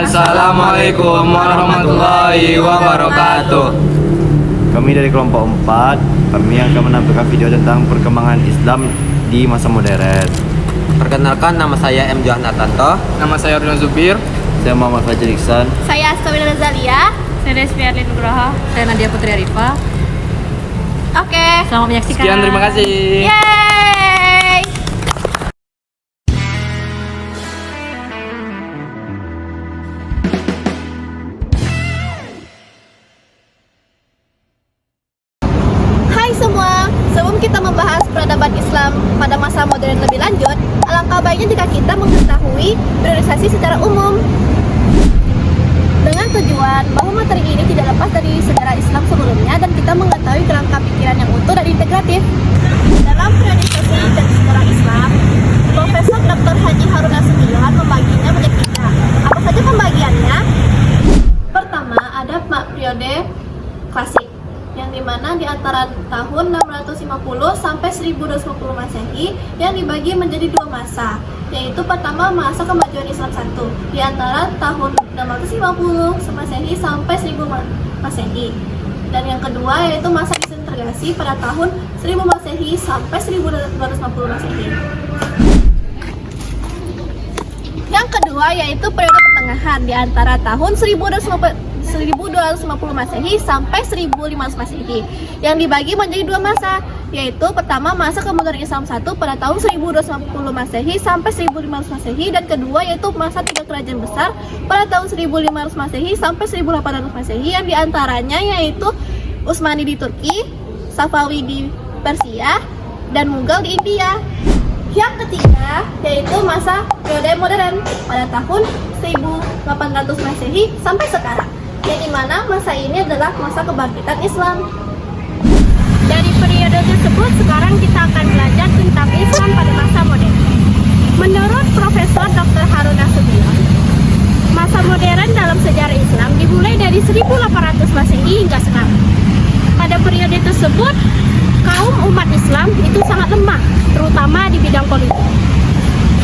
Assalamualaikum warahmatullahi wabarakatuh. Kami dari kelompok 4, kami akan menampilkan video tentang perkembangan Islam di masa modern. Perkenalkan, nama saya M. Johan Atanto. Nama saya Ridwan Zubir. Saya Muhammad Fajar Iksan. Saya Astawina Zalia. Saya Despi Arlin Nugroho. Saya Nadia Putri Arifa. Oke. Selamat menyaksikan. Sekian, terima kasih. Yeay. Hai semua, sebelum kita membahas peradaban Islam pada masa modern lebih lanjut, alangkah baiknya jika kita mengetahui priorisasi secara umum. Dengan tujuan bahwa materi ini tidak lepas dari sejarah Islam sebelumnya dan kita mengetahui kerangka pikiran yang utuh dan integratif. Dalam priorisasi dan sejarah Islam, Profesor Dr. Haji Harun Nasution membaginya menjadi 3. Apa saja pembagiannya? Pertama, ada periode klasik, yang dimana di antara tahun 650 sampai 1250 Masehi yang dibagi menjadi 2 masa, yaitu pertama masa kemajuan Islam 1 di antara tahun 650 Masehi sampai 1000 Masehi, dan yang kedua yaitu masa disintegrasi pada tahun 1000 Masehi sampai 1250 Masehi. Yang kedua yaitu periode pertengahan di antara tahun 1250 Masehi sampai 1500 Masehi yang dibagi menjadi 2 masa, yaitu pertama masa kemunduran Islam 1 pada tahun 1250 Masehi sampai 1500 Masehi, dan kedua yaitu masa 3 kerajaan besar pada tahun 1500 Masehi sampai 1800 Masehi yang diantaranya yaitu Utsmani di Turki, Safawi di Persia, dan Mughal di India. Yang ketiga yaitu masa periode modern pada tahun 1800 Masehi sampai sekarang, yang dimana masa ini adalah masa kebangkitan Islam. Dari periode tersebut sekarang kita akan belajar tentang Islam pada masa modern. Menurut Profesor Dr. Harun Nasution, masa modern dalam sejarah Islam dimulai dari 1800 Masehi hingga sekarang. Pada periode tersebut, kaum umat Islam itu sangat lemah, terutama di bidang politik.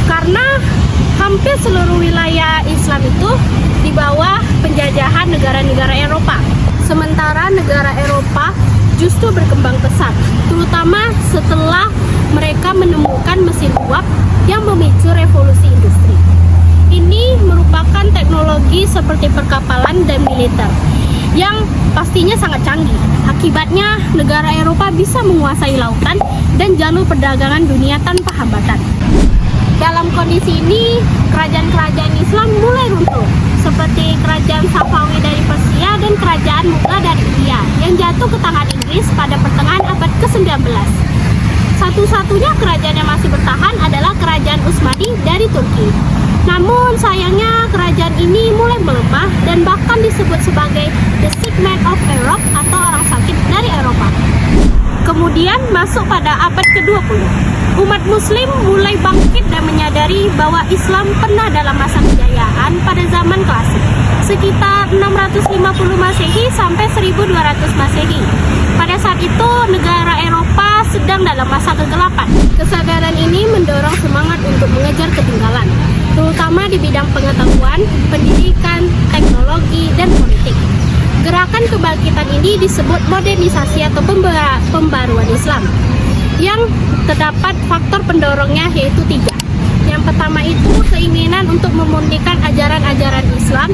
Karena hampir seluruh wilayah Islam itu di bawah penjajahan negara-negara Eropa. Sementara negara Eropa justru berkembang pesat, terutama setelah mereka menemukan mesin uap yang memicu revolusi industri. Ini merupakan teknologi seperti perkapalan dan militer yang pastinya sangat canggih. Akibatnya, negara Eropa bisa menguasai lautan dan jalur perdagangan dunia tanpa hambatan. Dalam kondisi ini, kerajaan-kerajaan Islam mulai runtuh, seperti kerajaan Safawi dari Persia dan kerajaan Mughal dari India yang jatuh ke tangan Inggris pada pertengahan abad ke-19. Satu-satunya kerajaan yang masih bertahan adalah kerajaan Utsmani dari Turki. Namun sayangnya kerajaan ini mulai melemah dan bahkan disebut sebagai the sick man of Europe atau orang sakit dari Eropa. Kemudian masuk pada abad ke-20. Umat muslim mulai bangkit dan menyadari bahwa Islam pernah dalam masa kejayaan pada zaman klasik, sekitar 650 Masehi sampai 1200 Masehi. Pada saat itu negara Eropa sedang dalam masa kegelapan. Kesadaran ini mendorong semangat untuk mengejar ketinggalan, terutama di bidang pengetahuan, pendidikan, teknologi, dan politik. Gerakan kebangkitan ini disebut modernisasi atau pembaruan Islam, yang terdapat faktor pendorongnya yaitu 3. Yang pertama itu keinginan untuk memurnikan ajaran-ajaran Islam,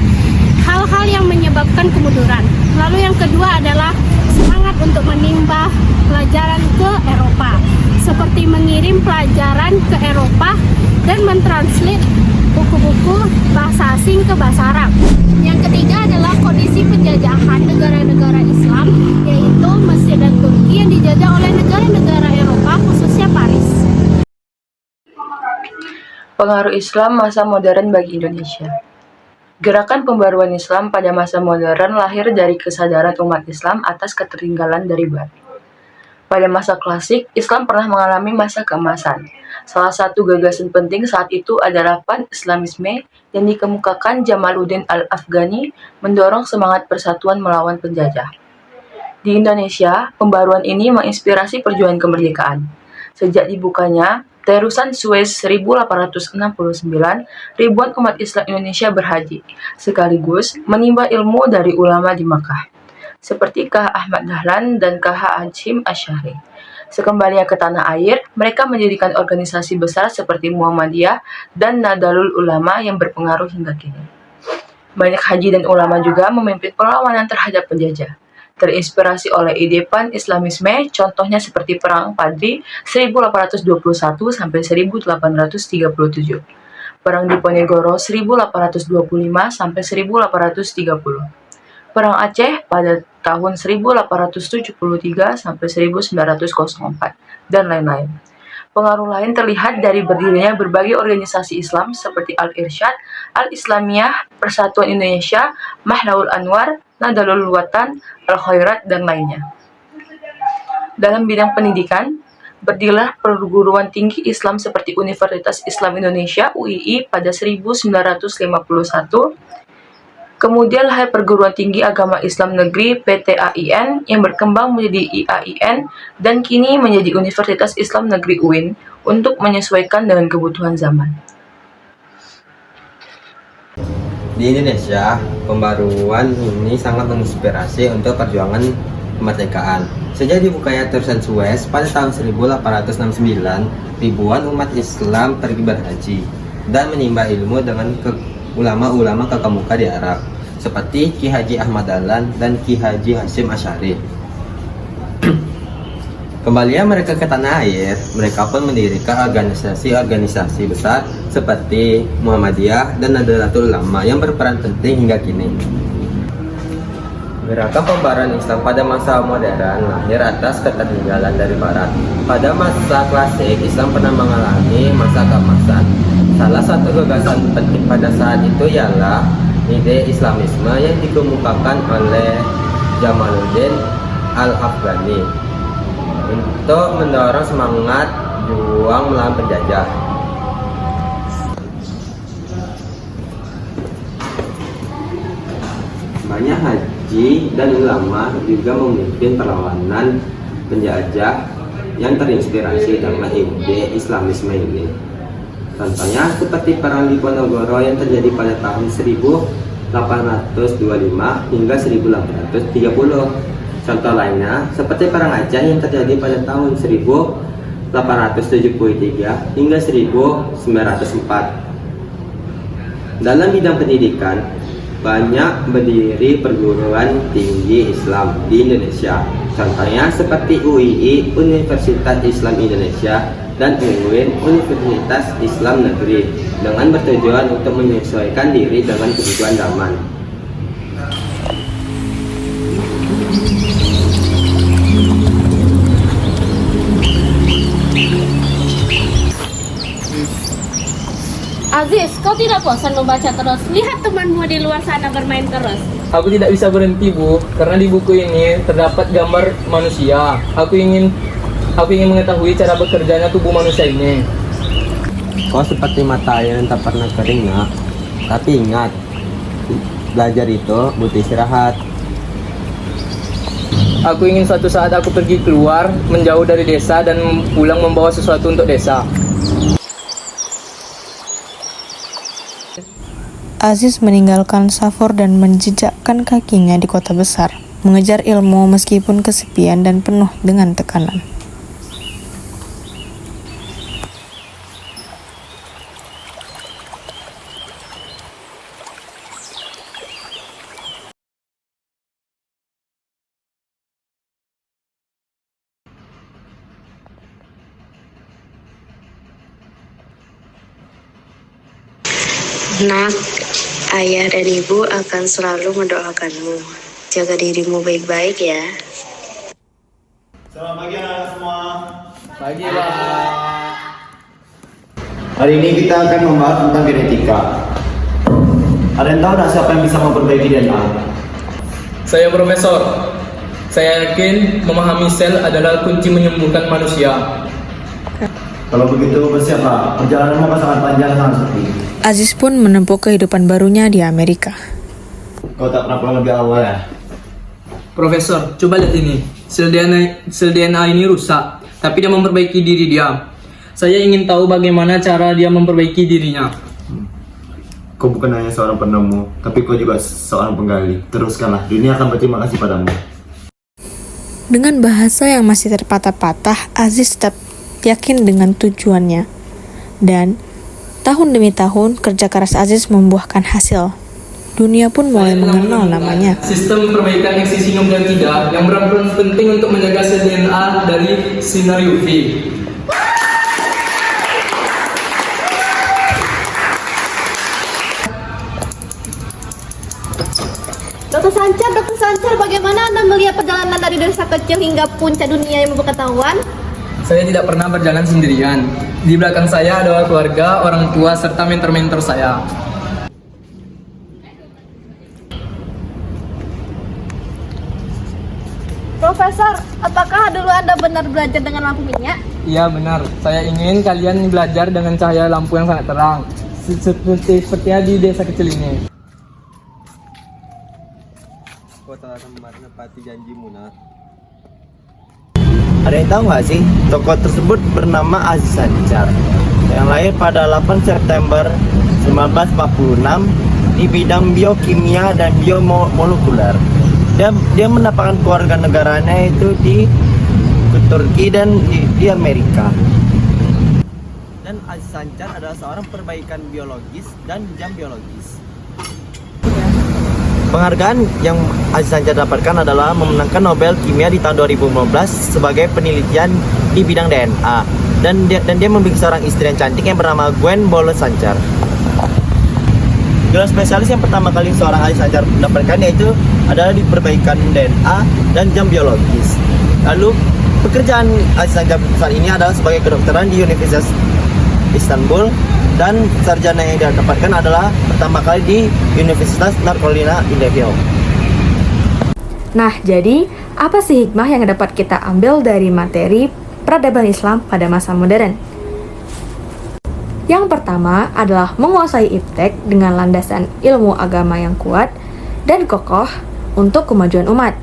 hal-hal yang menyebabkan kemunduran. Lalu yang kedua adalah semangat untuk menimba pelajaran ke Eropa, seperti mengirim pelajaran ke Eropa dan mentranslate buku-buku bahasa asing ke bahasa Arab. Yang ketiga adalah kondisi penjajahan negara-negara Islam, yaitu Mesir dan Turki yang dijajah oleh negara-negara Eropa, khususnya Paris. Pengaruh Islam masa modern bagi Indonesia. Gerakan pembaruan Islam pada masa modern lahir dari kesadaran umat Islam atas ketertinggalan dari Barat. Pada masa klasik, Islam pernah mengalami masa keemasan. Salah satu gagasan penting saat itu adalah Pan-Islamisme yang dikemukakan Jamaluddin Al-Afghani mendorong semangat persatuan melawan penjajah. Di Indonesia, pembaruan ini menginspirasi perjuangan kemerdekaan. Sejak dibukanya Terusan Suez 1869, ribuan umat Islam Indonesia berhaji, sekaligus menimba ilmu dari ulama di Makkah, seperti K.H. Ahmad Dahlan dan K.H. Hashim Asy'ari. Sekembalinya ke tanah air, mereka mendirikan organisasi besar seperti Muhammadiyah dan Nahdlatul Ulama yang berpengaruh hingga kini. Banyak haji dan ulama juga memimpin perlawanan terhadap penjajah. Terinspirasi oleh ide pan-Islamisme, contohnya seperti Perang Padri 1821 sampai 1837, Perang Diponegoro 1825 sampai 1830, Perang Aceh pada tahun 1873 sampai 1904, dan lain-lain. Pengaruh lain terlihat dari berdirinya berbagai organisasi Islam seperti Al-Irsyad, Al-Islamiyah, Persatuan Indonesia, Mahlawul Anwar, Nahdlatul Watan, Al-Khairat, dan lainnya. Dalam bidang pendidikan, berdirilah perguruan tinggi Islam seperti Universitas Islam Indonesia (UII) pada 1951, kemudian lahir Perguruan Tinggi Agama Islam Negeri (PTAIN) yang berkembang menjadi IAIN dan kini menjadi Universitas Islam Negeri UIN untuk menyesuaikan dengan kebutuhan zaman. Di Indonesia, pembaruan ini sangat menginspirasi untuk perjuangan kemerdekaan. Sejak dibukanya Terusan Suez pada tahun 1869, ribuan umat Islam pergi berhaji dan menimba ilmu dengan ulama-ulama kemuka di Arab, seperti Ki Haji Ahmad Dahlan dan Ki Haji Hashim Asy'ari. Kembalinya mereka ke tanah air, mereka pun mendirikan organisasi-organisasi besar seperti Muhammadiyah dan Nahdlatul Ulama yang berperan penting hingga kini. Gerakan pembaruan Islam pada masa modern lahir atas ketertinggalan dari Barat. Pada masa klasik, Islam pernah mengalami masa keemasan. Salah satu gagasan penting pada saat itu ialah ide Islamisme yang dikemukakan oleh Jamaluddin Al-Afghani untuk mendorong semangat juang melawan penjajah. Banyak haji dan ulama juga memimpin perlawanan penjajah yang terinspirasi dengan ide Islamisme ini. Contohnya seperti Perang Diponegoro yang terjadi pada tahun 1825 hingga 1830. Contoh lainnya seperti Perang Aceh yang terjadi pada tahun 1873 hingga 1904. Dalam bidang pendidikan, banyak berdiri perguruan tinggi Islam di Indonesia. Contohnya seperti UII, Universitas Islam Indonesia, dan UIN, Universitas Islam Negeri, dengan bertujuan untuk menyesuaikan diri dengan kebutuhan zaman. Aziz, kau tidak bosan membaca terus? Lihat temanmu di luar sana bermain terus. Aku tidak bisa berhenti, Bu, karena di buku ini terdapat gambar manusia. Aku ingin mengetahui cara bekerjanya tubuh manusia ini. Kau seperti mata air yang tak pernah kering, nak. Tapi ingat, belajar itu butuh istirahat. Aku ingin suatu saat aku pergi keluar, menjauh dari desa dan pulang membawa sesuatu untuk desa. Aziz meninggalkan Safor dan menjejakkan kakinya di kota besar, mengejar ilmu meskipun kesepian dan penuh dengan tekanan. Nak, ayah dan ibu akan selalu mendoakanmu. Jaga dirimu baik-baik ya. Selamat pagi anak-anak semua. Pagi, Pak. Hari ini kita akan membahas tentang genetika. Ada yang tahu tak siapa yang bisa memperbaiki DNA? Saya Profesor. Saya yakin memahami sel adalah kunci menyembuhkan manusia. Kalau begitu bersiaplah, perjalananmu akan sangat panjang dan sangat sepi. Aziz pun menempuh kehidupan barunya di Amerika. Kau tak pernah pulang lebih awal ya? Profesor, coba lihat ini. Sel DNA ini rusak, tapi dia memperbaiki diri dia. Saya ingin tahu bagaimana cara dia memperbaiki dirinya. Kau bukan hanya seorang penemu, tapi kau juga seorang penggali. Teruskanlah, dunia akan berterima kasih padamu. Dengan bahasa yang masih terpatah-patah, Aziz tetap yakin dengan tujuannya. Dan tahun demi tahun, kerja keras Aziz membuahkan hasil. Dunia pun mulai mengenal namanya. Sistem perbaikan eksisinum dan tidak yang berperan penting untuk menjaga sel DNA dari sinar UV. Dokter Sancar, bagaimana Anda melihat perjalanan dari desa kecil hingga puncak dunia yang berpengetahuan? Saya tidak pernah berjalan sendirian. Di belakang saya adalah keluarga, orang tua, serta mentor-mentor saya. Profesor, apakah dulu Anda benar belajar dengan lampu minyak? Iya benar, saya ingin kalian belajar dengan cahaya lampu yang sangat terang. Seperti di desa kecil ini. Kau telah menepati janjimu, Nak. Ada yang tahu nggak sih, tokoh tersebut bernama Aziz Sancar yang lahir pada 8 September 1946 di bidang biokimia dan biomolekuler. Dia mendapatkan kewarganegaranya itu di Turki dan di Amerika. Dan Aziz Sancar adalah seorang perbaikan biologis dan jam biologis. Penghargaan yang Aziz Sancar dapatkan adalah memenangkan Nobel Kimia di tahun 2015 sebagai penelitian di bidang DNA. Dan dia memiliki seorang istri yang cantik yang bernama Gwen Bole Sancar. Gelar spesialis yang pertama kali seorang Aziz Sancar mendapatkan yaitu adalah di perbaikan DNA dan jam biologis. Lalu pekerjaan Aziz Sancar saat ini adalah sebagai kedokteran di Universitas Istanbul, dan sarjana yang dia dapatkan adalah pertama kali di Universitas North Carolina in Louisville. Nah, jadi apa sih hikmah yang dapat kita ambil dari materi peradaban Islam pada masa modern? Yang pertama adalah menguasai iptek dengan landasan ilmu agama yang kuat dan kokoh untuk kemajuan umat.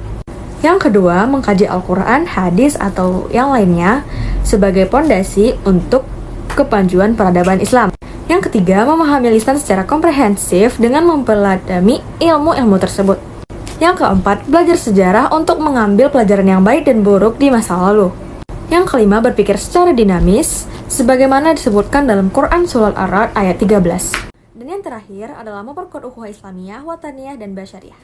Yang kedua, mengkaji Al-Quran, hadis, atau yang lainnya sebagai pondasi untuk kemajuan peradaban Islam. Yang ketiga, memahami lisan secara komprehensif dengan mempelajari ilmu-ilmu tersebut. Yang keempat, belajar sejarah untuk mengambil pelajaran yang baik dan buruk di masa lalu. Yang kelima, berpikir secara dinamis, sebagaimana disebutkan dalam Quran Surah Al-A'raf ayat 13. Dan yang terakhir adalah memperkuat ukhuwah Islamiyah, wataniyah, dan basyariah.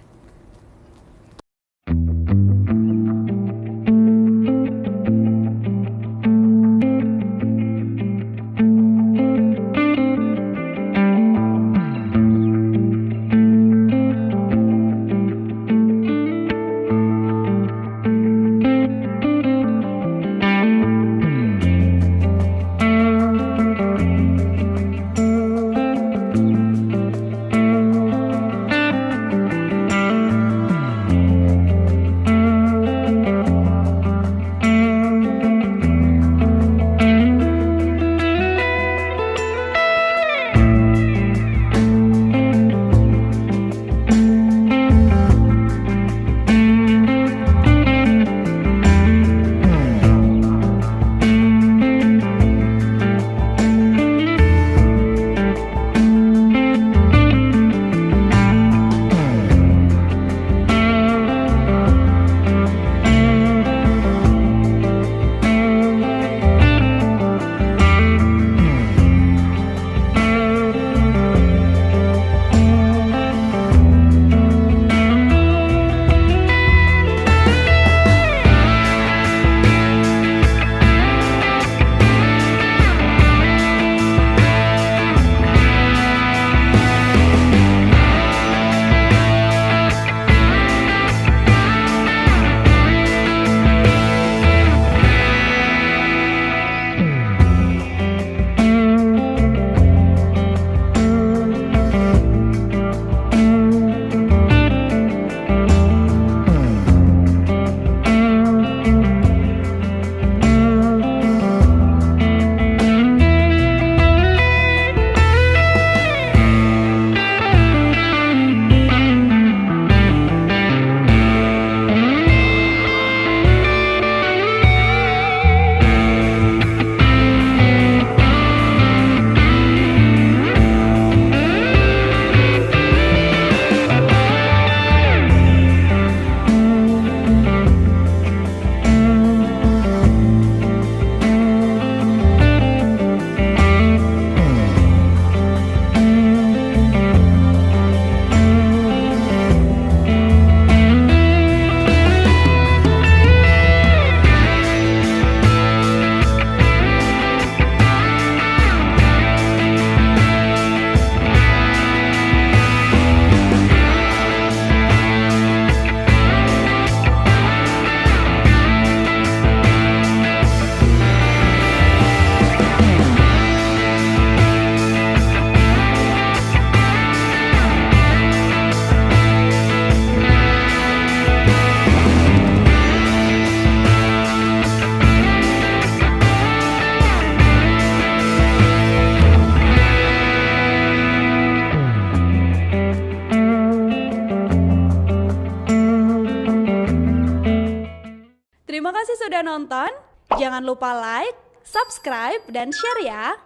Terima kasih sudah nonton. Jangan lupa like, subscribe, dan share ya.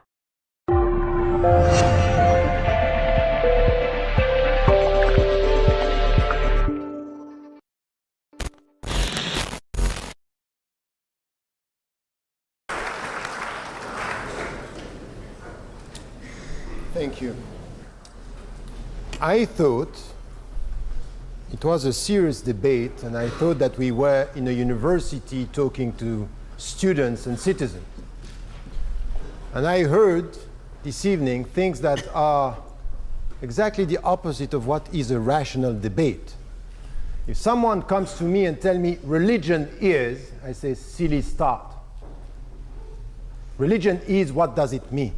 Thank you. I thought it was a serious debate, and I thought that we were in a university talking to students and citizens. And I heard this evening things that are exactly the opposite of what is a rational debate. If someone comes to me and tell me religion is, I say silly start. Religion is, what does it mean?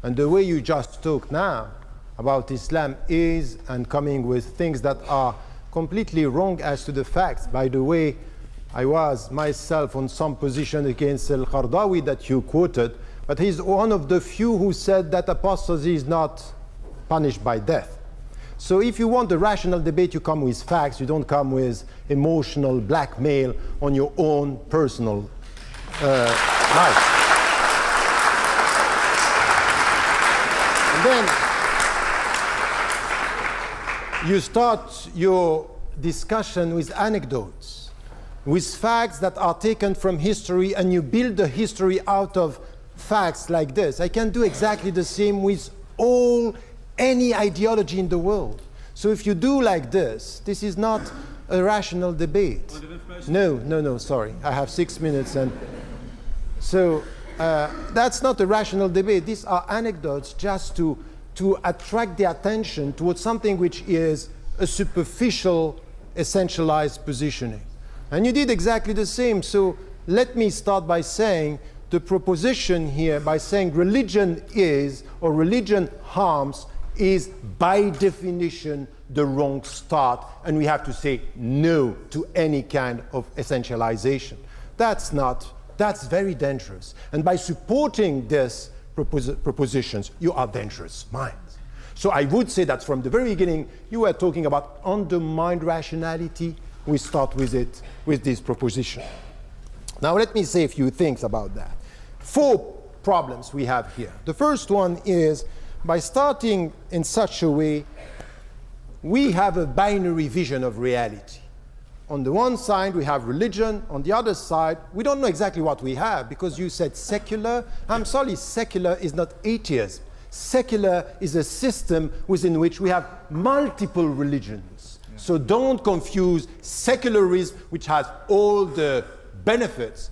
And the way you just talk now about Islam is, and coming with things that are completely wrong as to the facts. By the way, I was myself on some position against Al-Qardawi that you quoted, but he's one of the few who said that apostasy is not punished by death. So if you want a rational debate, you come with facts, you don't come with emotional blackmail on your own personal life. And then you start your discussion with anecdotes, with facts that are taken from history, and you build the history out of facts like this. I can do exactly the same with any ideology in the world. So if you do like this is not a rational debate. No, sorry. I have 6 minutes, and so that's not a rational debate. These are anecdotes just to attract the attention towards something which is a superficial, essentialized positioning. And you did exactly the same. So let me start by saying the proposition here, by saying religion is, or religion harms, is by definition the wrong start, and we have to say no to any kind of essentialization. That's very dangerous. And by supporting this propositions, you are dangerous minds. So I would say that from the very beginning, you were talking about undermined rationality. We start with it, with this proposition. Now let me say a few things about that. 4 problems we have here. The first one is, by starting in such a way, we have a binary vision of reality. On the one side, we have religion. On the other side, we don't know exactly what we have, because you said secular. I'm sorry, secular is not atheism. Secular is a system within which we have multiple religions. So don't confuse secularism, which has all the benefits,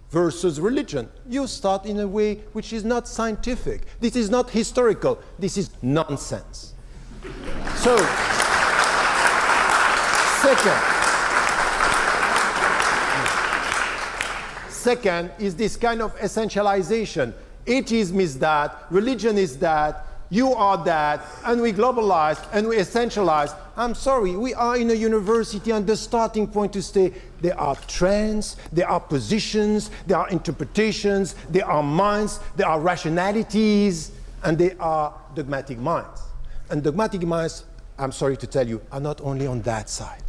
versus religion. You start in a way which is not scientific. This is not historical. This is nonsense. So, Second is this kind of essentialization. Atheism is that, religion is that, you are that, and we globalize and we essentialize. I'm sorry, we are in a university, and the starting point to say there are trends, there are positions, there are interpretations, there are minds, there are rationalities, and there are dogmatic minds. And dogmatic minds, I'm sorry to tell you, are not only on that side.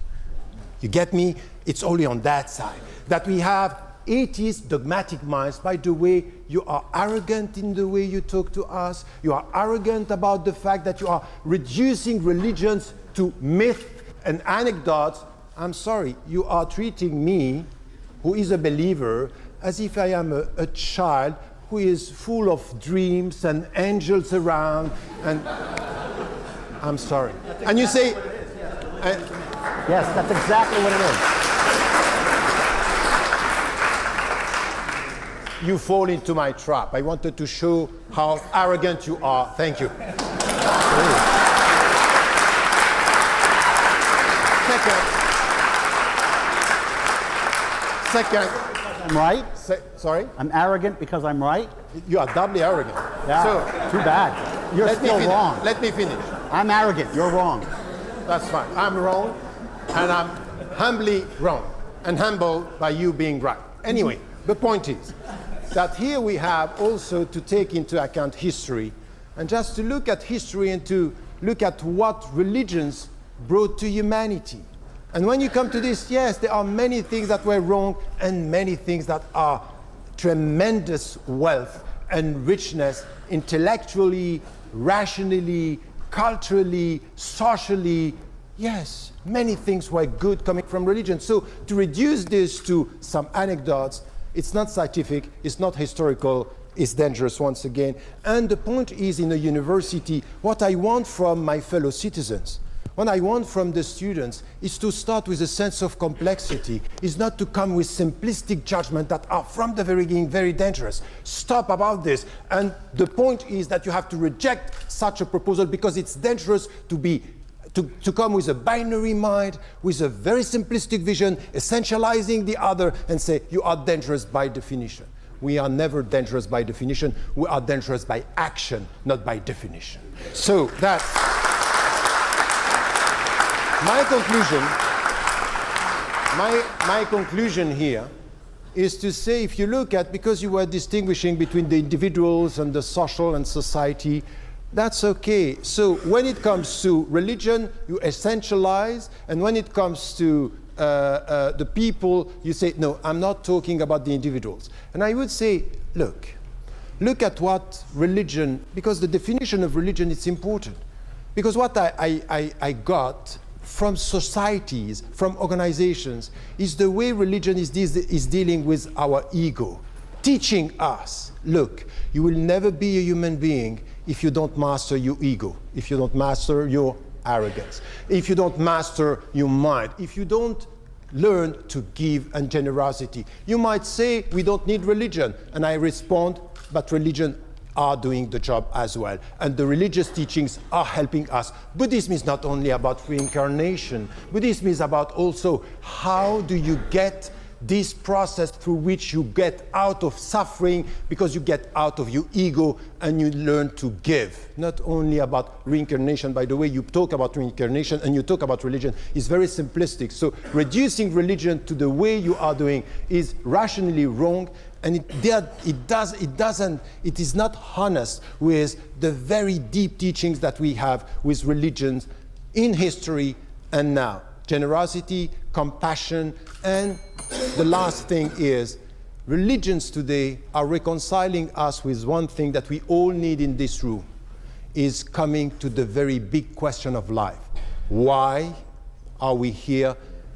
You get me? It's only on that side that we have atheist dogmatic minds. By the way, you are arrogant in the way you talk to us. You are arrogant about the fact that you are reducing religions to myth and anecdotes. I'm sorry, you are treating me, who is a believer, as if I am a child who is full of dreams and angels around, and I'm sorry. And you say, yes, that's exactly what it is. You fall into my trap. I wanted to show how arrogant you are. Thank you. Second, I'm right. Sorry? I'm arrogant because I'm right? You are doubly arrogant. Yeah, so, too bad. You're still wrong. Let me finish. I'm arrogant. You're wrong. That's fine. I'm wrong, and I'm humbly wrong, and humbled by you being right. Anyway, the point is that here we have also to take into account history, and just to look at history and to look at what religions brought to humanity. And when you come to this, yes, there are many things that were wrong and many things that are tremendous wealth and richness intellectually, rationally, culturally, socially. Yes, many things were good coming from religion. So to reduce this to some anecdotes, it's not scientific, it's not historical, it's dangerous once again. And the point is, in a university, what I want from my fellow citizens, what I want from the students is to start with a sense of complexity, is not to come with simplistic judgment that are from the very beginning very dangerous. Stop about this. And the point is that you have to reject such a proposal because it's dangerous to come with a binary mind, with a very simplistic vision, essentializing the other and say you are dangerous by definition. We are never dangerous by definition. We are dangerous by action, not by definition. So that's my conclusion. My conclusion here is to say, if you look at, because you were distinguishing between the individuals and the social and society, that's okay. So when it comes to religion, you essentialize, and when it comes to the people, you say, no, I'm not talking about the individuals. And I would say, look at what religion, because the definition of religion is important. Because what I got from societies, from organizations, is the way religion is dealing with our ego, teaching us, look, you will never be a human being if you don't master your ego, if you don't master your arrogance, if you don't master your mind, if you don't learn to give and generosity. You might say, we don't need religion. And I respond, but religion are doing the job as well. And the religious teachings are helping us. Buddhism is not only about reincarnation. Buddhism is about also how do you get this process through which you get out of suffering, because you get out of your ego and you learn to give. Not only about reincarnation. By the way, you talk about reincarnation and you talk about religion is very simplistic. So reducing religion to the way you are doing is rationally wrong, and it is not honest with the very deep teachings that we have with religions in history and now. Generosity, compassion, and the last thing is, religions today are reconciling us with one thing that we all need in this room, is coming to the very big question of life. Why are we here,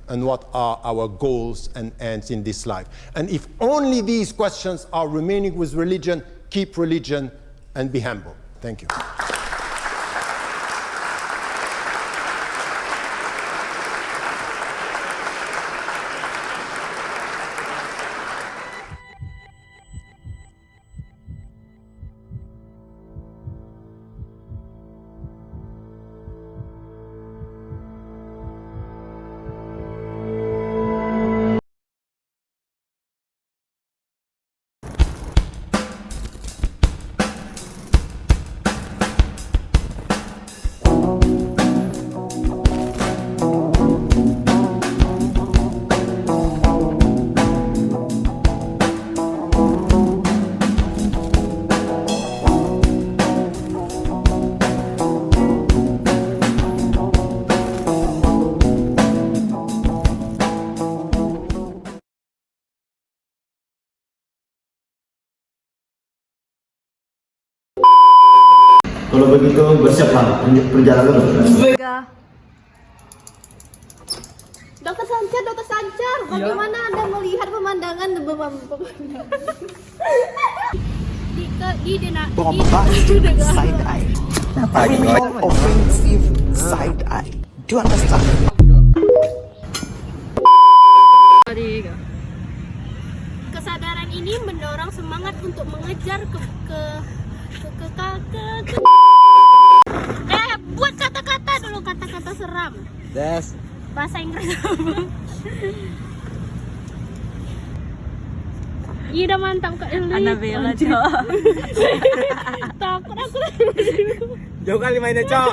and what are our goals and ends in this life? And if only these questions are remaining with religion, keep religion and be humble. Thank you. Kalau begitu bersiaplah lanjut perjalanan. Dokter Sancar, bagaimana Anda melihat pemandangan side eye. Offensive side eye. Do you understand? Kesadaran ini mendorong semangat untuk mengejar buat kata-kata dulu, kata-kata seram. Des. Bahasa Inggris apa? Iya udah mantap Kak Eli. Annabella, Cok. Takut aku. Jauh kali mainnya, Cok.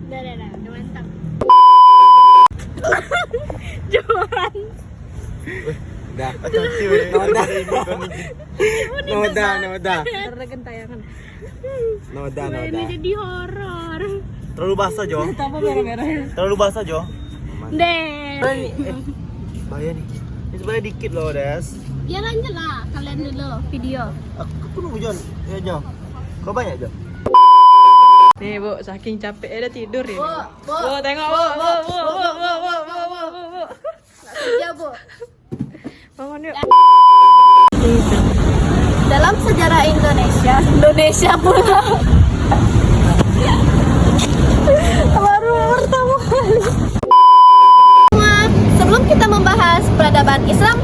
Udah mantap. Johan. Udah. Noda. Karena gentayangan. Noda. Ini jadi horor. Terlalu basah, Jo. Tambah merah-merah. Terlalu basah, Jo. Bahaya nih. Ini sebenarnya dikit loh, Des. Ya lanjut lah, kalian dulu video. Aku nunggu Jon. Ya, Jon. Kau banyak, Jon? Nih Bu, saking capek udah tidur ya. Bu, Tengok Bu. Nggak kerja, Bu. Bangun yuk. Dalam sejarah Indonesia pula baru pertama kali. Sebelum kita membahas peradaban Islam,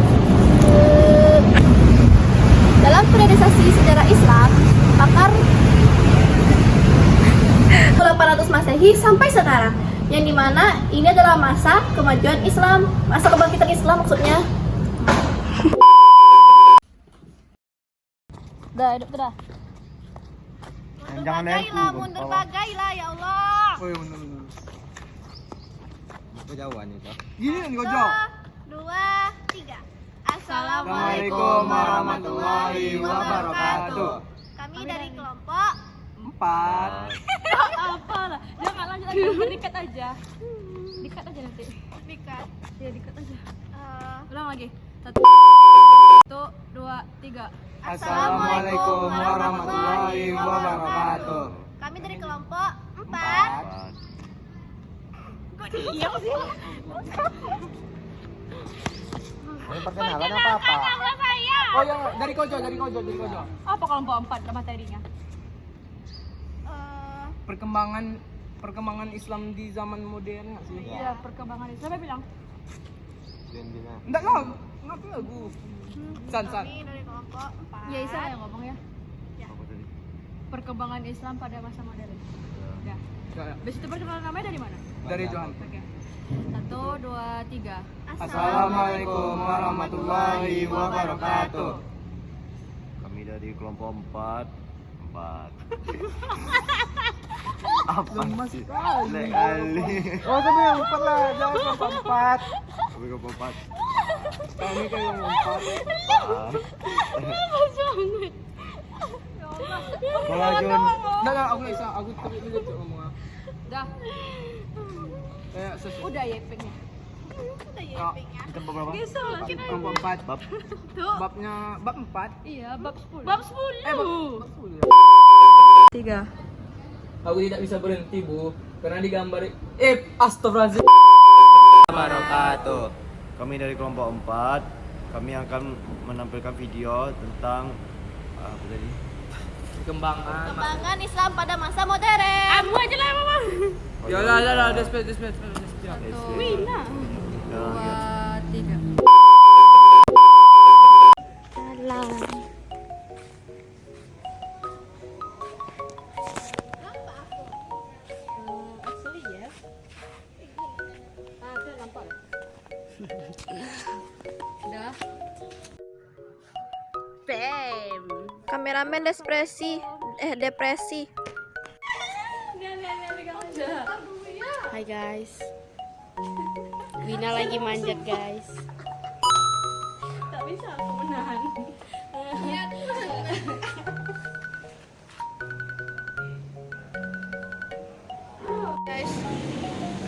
dalam periodisasi sejarah Islam, pakar 800 Masehi sampai sekarang, yang dimana ini adalah masa kemajuan Islam, masa kebangkitan Islam maksudnya. Dah, hidup dah. Mundur bagai lah, ya Allah. Kejauhan itu. Gini kan gojok. 2, 3. Assalamualaikum warahmatullahi wabarakatuh. Kami dari kelompok 4. Apa lah? Jangan lanjut lagi, dikat aja. Dikat aja nanti. Dikat. Ya dikat aja. Ulang lagi. 1, 2, 3. Assalamualaikum warahmatullahi wabarakatuh. Kami dari kelompok 4. Kok diam sih? Perkenalan apa? Oh ya, dari Kojo. Apa kelompok 4 materinya? Perkembangan Islam di zaman modern nggak sih? Iya, perkembangan Islam. Siapa bilang? Enggak lah, ngapain lagu? San. Kami dari kelompok 4. Ya, Isa yang ngomong ya. Perkembangan Islam pada masa modern. Ya. Habis itu perkenalan namanya dari mana? Dari Johan. Oke. 1, 2, 3. Assalamualaikum warahmatullahi wabarakatuh. Kami dari kelompok 4. Apa sih? Kali. Oh, tapi yang 4 lah, jangan kelompok 4. Kami kelompok 4. Kami ke yang 4. Kalau Jon, Enggak, aku nggak bisa. Aku tapi dulu tuh ngomong. Dah. Kayak sesuatu. Udah yepengnya. kita berapa? Kelompok 4. Bab. Babnya bab 4. Iya, bab 10. Bab 10. 3. Aku tidak bisa berhenti, Bu, karena digambar astagfirullahaladzim. Wabarakatuh. Kami dari kelompok 4. Kami akan menampilkan video tentang apa tadi? Perkembangan Islam pada masa modern. Abu aja lah, Mama. Ya lah, despet. Wina. 2, 3. Actually yes. Ada nampak. Udah. Kameramen depresi. Hai guys, Wina lagi manjat guys. Tak bisa aku menahan.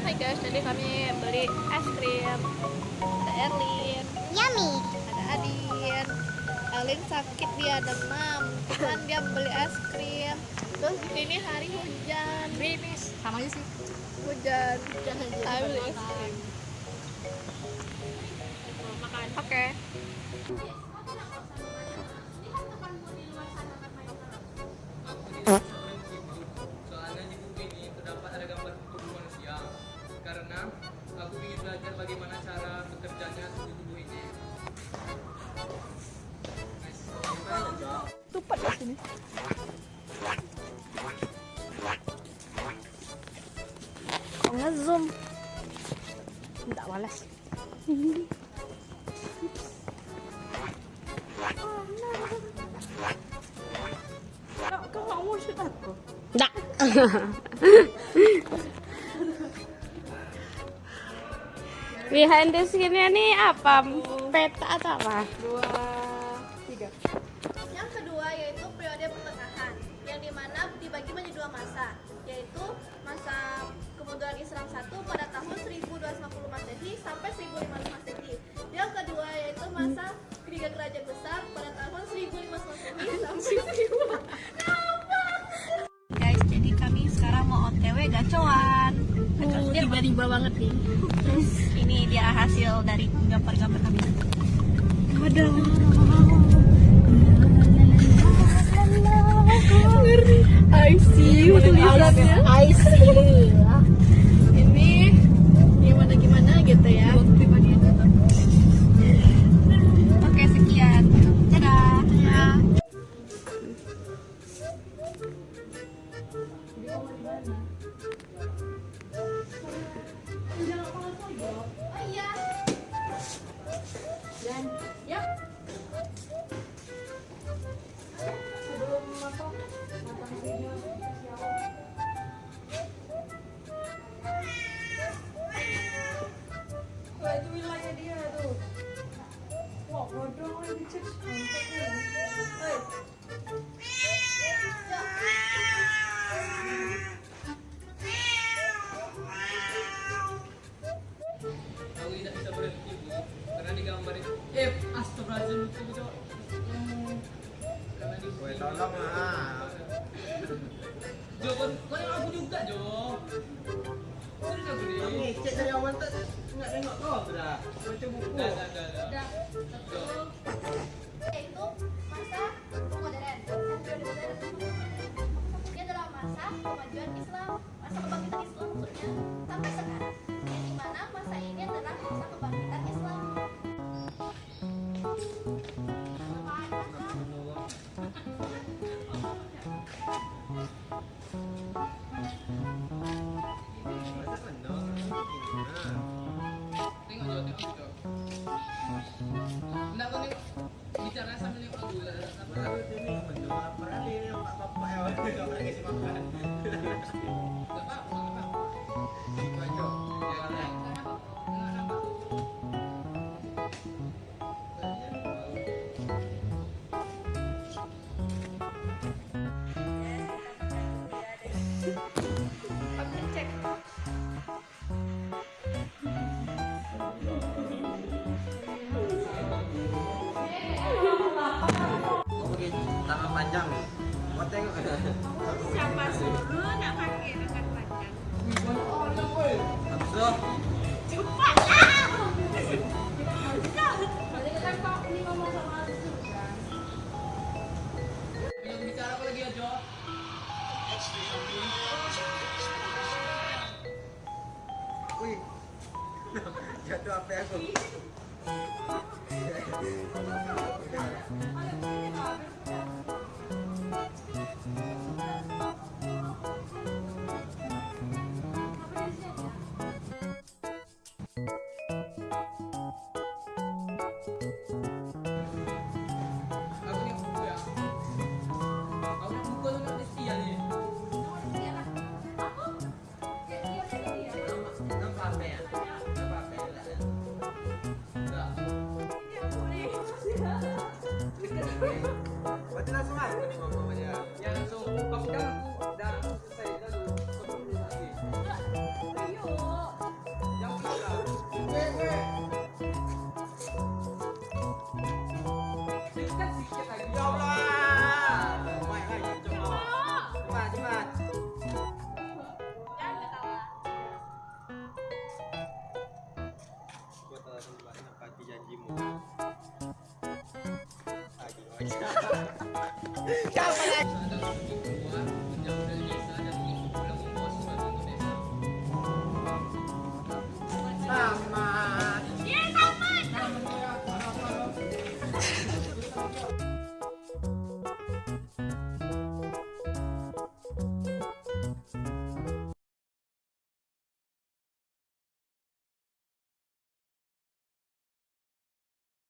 Hai guys, jadi kami beli es krim. Ada Erlin, yummy. Ada Adin. Erlin sakit, dia demam, cuman dia beli es krim. Terus ini hari hujan. Bebis, Sama aja sih. hujan. Saya beli es krim. Oke. Soalnya di buku ini terdapat ada gambar tubuh manusia. Karena aku ingin belajar bagaimana cara bekerjanya tubuh ini. Tupat di sini. Kok nge-zoom? Nggak balas. Kau nggak mau shoot aku? Nggak. Behind the scene-nya nih apa? Peta atau apa? 2, 3. Yang kedua yaitu periode pertengahan, yang dimana dibagi menjadi dua masa, yaitu masa Kemudian Islam 1 pada tahun 1250 Masehi sampai 1500 Masehi. Yang kedua yaitu masa ketiga kerajaan besar pada tahun 1500 Masehi sampai 1000. Guys, jadi kami sekarang mau OTW gacoan. Tiba-tiba banget nih. Terus ini dia hasil dari gambar-gambar kami. I see you tulisannya. I see. Ini gimana gitu ya. Oke, sekian. Dadah. Oh iya. Dan ya. Sebelum matang video Wah, itu wilayah dia tuh. Wah, bodoh lagi cek. Aku tidak bisa berhenti Bu, karena di gambar itu astagfirullahaladzim itu karena di Tolong lah. Jo, kau yang aku juga Jo. Serius aku nih. Cek dari awal tuh nggak nengok kau sudah. Baca buku. Dah. yaitu masa modern. Ini adalah masa kemajuan Islam, masa kebangkitan Islam maksudnya sampai sekarang. Yang dimana masa ini adalah masa kebangkitan Islam. Tengok Jo. Enggak kau nih bicara sambil nengok dulu. Tangan panjang. Kau tengok. Siapa suruh nak pakai lengan panjang? Absurd. Cepatlah. Yang bicara apa lagi ya Jo? Wih. Jatuh apa aku? Aku nih buku ya. Aku nih buku tuh nanti setia nih. Nampak apa ya? Nampak apa ya? Berarti langsung aja nih ngomong aja. Ya langsung. Tapi kan aku udah selesai dulu. Sebelum lagi. Yang salah. Dekat sikit lagi. Ya Allah. Main lagi coba. Cepat. Gua telah menepati janjimu. Siapa lagi?